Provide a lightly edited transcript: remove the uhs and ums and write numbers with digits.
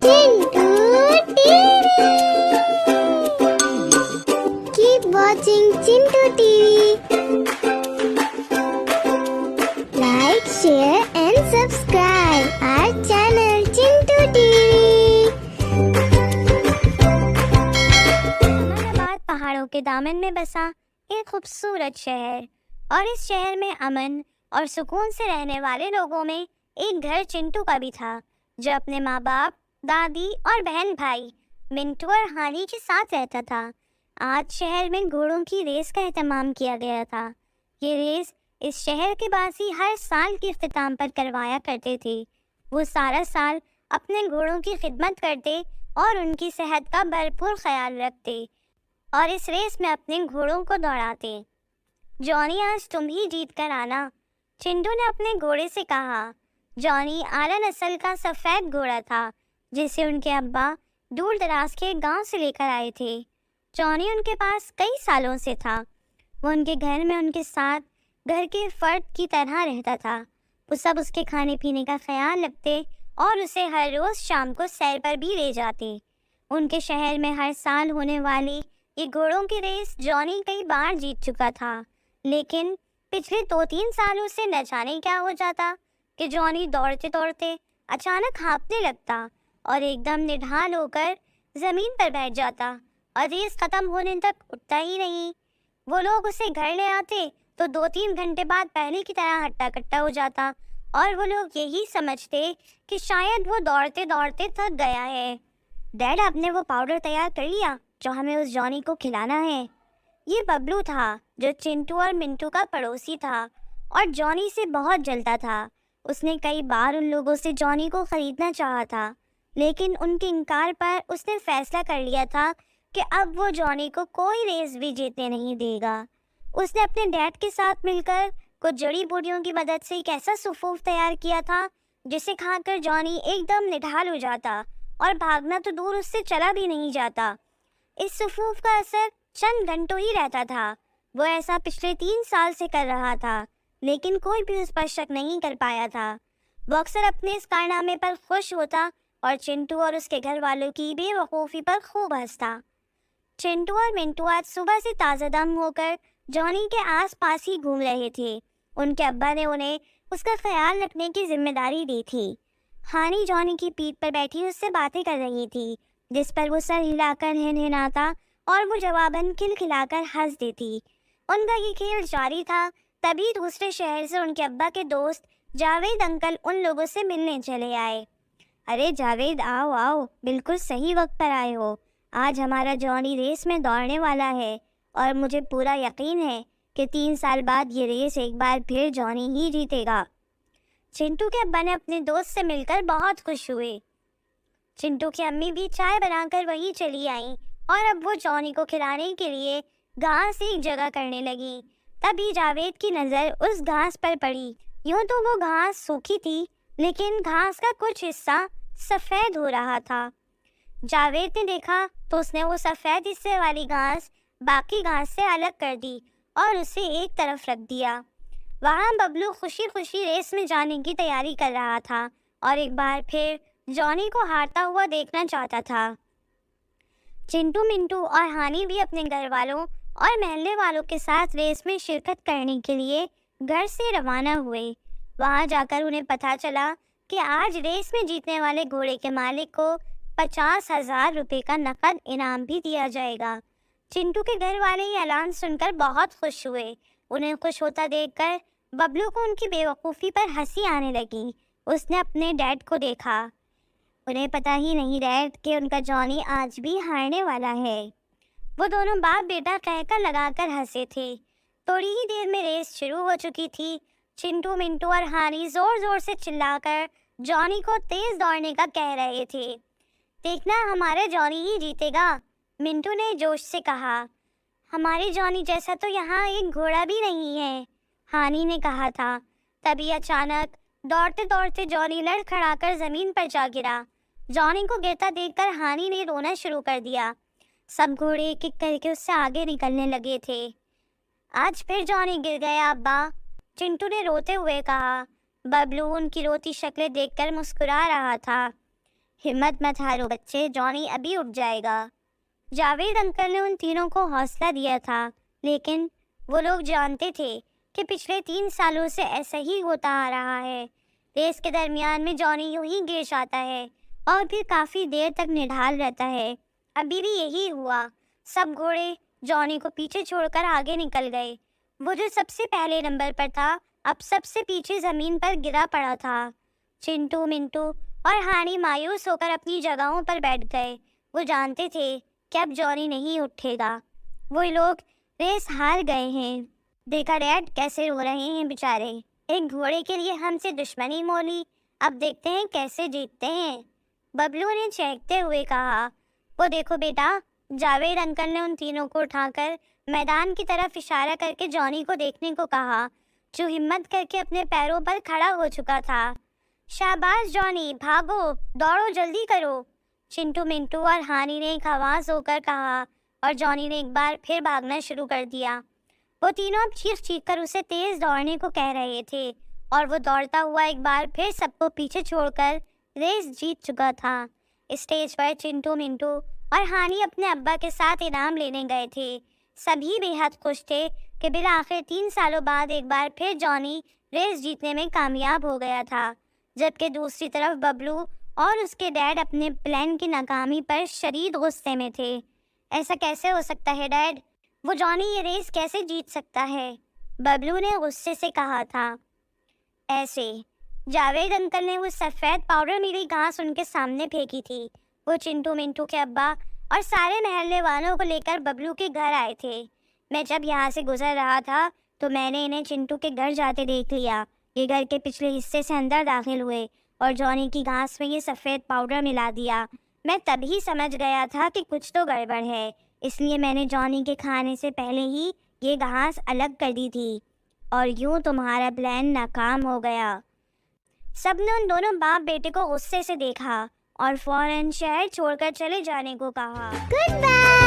Chintu TV. Keep watching Chintu TV. Like, share and subscribe our channel Chintu TV. Ahmedabad पहाड़ों के दामन में बसा एक खूबसूरत शहर, और इस शहर में अमन और सुकून से रहने वाले लोगों में एक घर चिंटू का भी था, जो अपने माँ बाप, दादी और बहन भाई मिंटू और हानी के साथ रहता था। आज शहर में घोड़ों की रेस का एहतमाम किया गया था। ये रेस इस शहर के वासी हर साल के इख्तिताम पर करवाया करते थे। वो सारा साल अपने घोड़ों की खिदमत करते और उनकी सेहत का भरपूर ख्याल रखते और इस रेस में अपने घोड़ों को दौड़ाते। जॉनी, आज तुम ही जीत कर आना, चिंटू ने अपने घोड़े से कहा। जॉनी आला नस्ल का सफ़ेद घोड़ा था, जिसे उनके अब्बा दूर दराज के गांव से लेकर आए थे। जॉनी उनके पास कई सालों से था। वो उनके घर में उनके साथ घर के फर्द की तरह रहता था। वो सब उसके खाने पीने का ख्याल रखते और उसे हर रोज़ शाम को सैर पर भी ले जाते। उनके शहर में हर साल होने वाली ये घोड़ों की रेस जॉनी कई बार जीत चुका था, लेकिन पिछले 2-3 सालों से न जाने क्या हो जाता कि जॉनी दौड़ते दौड़ते अचानक हाँफने लगता और एकदम निढाल होकर ज़मीन पर बैठ जाता और रेस ख़त्म होने तक उठता ही नहीं। वो लोग उसे घर ले आते तो 2-3 घंटे बाद पहले की तरह हट्टा कट्टा हो जाता और वो लोग यही समझते कि शायद वो दौड़ते दौड़ते थक गया है। डैड, आपने वो पाउडर तैयार कर लिया जो हमें उस जॉनी को खिलाना है? ये बबलू था, जो चिंटू और मिंटू का पड़ोसी था और जॉनी से बहुत जलता था। उसने कई बार उन लोगों से जॉनी को ख़रीदना चाहा था, लेकिन उनके इनकार पर उसने फैसला कर लिया था कि अब वो जॉनी को कोई रेस भी जीतने नहीं देगा। उसने अपने डैड के साथ मिलकर कुछ जड़ी बूटियों की मदद से एक ऐसा सूफूफ तैयार किया था जिसे खाकर जॉनी एकदम निढाल हो जाता और भागना तो दूर, उससे चला भी नहीं जाता। इस सूफूफ का असर चंद घंटों ही रहता था। वो ऐसा पिछले 3 साल से कर रहा था, लेकिन कोई भी उस पर शक नहीं कर पाया था। वो अक्सर अपने इस कारनामे पर खुश होता और चिंटू और उसके घर वालों की बेवकूफ़ी पर खूब हंसता। चिंटू और मिंटू आज सुबह से ताज़ा दम होकर जॉनी के आसपास ही घूम रहे थे। उनके अब्बा ने उन्हें उसका ख्याल रखने की जिम्मेदारी दी थी। हानी जॉनी की पीठ पर बैठी उससे बातें कर रही थी, जिस पर वो सर हिलाकर हिनहिनाता और वो जवाबन खिलखिलाकर हंस देती। उनका ये खेल जारी था, तभी दूसरे शहर से उनके अब्बा के दोस्त जावेद अंकल उन लोगों से मिलने चले आए। अरे जावेद, आओ आओ, बिल्कुल सही वक्त पर आए हो। आज हमारा जॉनी रेस में दौड़ने वाला है और मुझे पूरा यकीन है कि 3 साल बाद ये रेस एक बार फिर जॉनी ही जीतेगा। चिंटू के अब्बा ने अपने दोस्त से मिलकर बहुत खुश हुए। चिंटू की अम्मी भी चाय बनाकर वहीं चली आईं और अब वो जॉनी को खिलाने के लिए घास एक जगह करने लगी। तभी जावेद की नज़र उस घास पर पड़ी। यूँ तो वो घास सूखी थी, लेकिन घास का कुछ हिस्सा सफ़ेद हो रहा था। जावेद ने देखा तो उसने वो सफ़ेद हिस्से वाली घास बाकी घास से अलग कर दी और उसे एक तरफ रख दिया। वहाँ बबलू खुशी खुशी रेस में जाने की तैयारी कर रहा था और एक बार फिर जॉनी को हारता हुआ देखना चाहता था। चिंटू, मिंटू और हानी भी अपने घर वालों और महल्ले वालों के साथ रेस में शिरकत करने के लिए घर से रवाना हुए। वहां जाकर उन्हें पता चला कि आज रेस में जीतने वाले घोड़े के मालिक को 50,000 रुपये का नकद इनाम भी दिया जाएगा। चिंटू के घर वाले ये ऐलान सुनकर बहुत खुश हुए। उन्हें खुश होता देखकर बबलू को उनकी बेवकूफ़ी पर हंसी आने लगी। उसने अपने डैड को देखा। उन्हें पता ही नहीं डैड कि उनका जॉनी आज भी हारने वाला है। वो दोनों बाप बेटा कहकर लगाकर हंसे थे। थोड़ी ही देर में रेस शुरू हो चुकी थी। चिंटू, मिंटू और हानी ज़ोर ज़ोर से चिल्लाकर जॉनी को तेज़ दौड़ने का कह रहे थे। देखना, हमारा जॉनी ही जीतेगा, मिंटू ने जोश से कहा। हमारे जॉनी जैसा तो यहाँ एक घोड़ा भी नहीं है, हानी ने कहा था। तभी अचानक दौड़ते दौड़ते जॉनी लड़खड़ाकर ज़मीन पर जा गिरा। जॉनी को गिरता देखकर हानी ने रोना शुरू कर दिया। सब घोड़े एक एक करके उससे आगे निकलने लगे थे। आज फिर जॉनी गिर गया अब्बा, चिंटू ने रोते हुए कहा। बबलू उनकी रोती शक्लें देखकर मुस्कुरा रहा था। हिम्मत मत हारो बच्चे, जॉनी अभी उठ जाएगा। जावेद अंकल ने उन तीनों को हौसला दिया था, लेकिन वो लोग जानते थे कि पिछले 3 सालों से ऐसा ही होता आ रहा है। रेस के दरमियान में जॉनी यूं ही गिर जाता है और फिर काफ़ी देर तक निढाल रहता है। अभी भी यही हुआ। सब घोड़े जॉनी को पीछे छोड़कर आगे निकल गए। वो जो सबसे पहले नंबर पर था, अब सबसे पीछे ज़मीन पर गिरा पड़ा था। चिंटू, मिंटू और हानी मायूस होकर अपनी जगहों पर बैठ गए। वो जानते थे कि अब जॉनी नहीं उठेगा। वो लोग रेस हार गए हैं। देखा डैड कैसे रो रहे हैं बेचारे। एक घोड़े के लिए हमसे दुश्मनी मोली, अब देखते हैं कैसे जीतते हैं, बबलू ने चहकते हुए कहा। वो देखो बेटा, जावेद अंकल ने उन तीनों को उठाकर मैदान की तरफ इशारा करके जॉनी को देखने को कहा, जो हिम्मत करके अपने पैरों पर खड़ा हो चुका था। शाबाश जॉनी, भागो, दौड़ो, जल्दी करो, चिंटू, मिंटू और हानी ने एक आवाज़ होकर कहा और जॉनी ने एक बार फिर भागना शुरू कर दिया। वो तीनों अब चीख चीख कर उसे तेज़ दौड़ने को कह रहे थे और वो दौड़ता हुआ एक बार फिर सबको पीछे छोड़कर रेस जीत चुका था। स्टेज पर चिंटू, मिंटू और हानी अपने अब्बा के साथ इनाम लेने गए थे। सभी बेहद खुश थे कि बिला आखिर 3 सालों बाद एक बार फिर जॉनी रेस जीतने में कामयाब हो गया था, जबकि दूसरी तरफ बबलू और उसके डैड अपने प्लान की नाकामी पर शदीद गुस्से में थे। ऐसा कैसे हो सकता है डैड? वो जॉनी ये रेस कैसे जीत सकता है? बबलू ने गुस्से से कहा था। ऐसे जावेद अंकल ने वो सफ़ेद पाउडर मिली घास उनके सामने फेंकी थी। वो चिंटू, मिंटू के अब्बा और सारे महल्ले वालों को लेकर बबलू के घर आए थे। मैं जब यहाँ से गुजर रहा था तो मैंने इन्हें चिंटू के घर जाते देख लिया। ये घर के पिछले हिस्से से अंदर दाखिल हुए और जॉनी की घास में ये सफ़ेद पाउडर मिला दिया। मैं तभी समझ गया था कि कुछ तो गड़बड़ है, इसलिए मैंने जॉनी के खाने से पहले ही ये घास अलग कर दी थी और यूं तुम्हारा प्लान नाकाम हो गया। सबने उन दोनों बाप बेटे को गुस्से से देखा और फौरन शहर छोड़कर चले जाने को कहा। Good bye.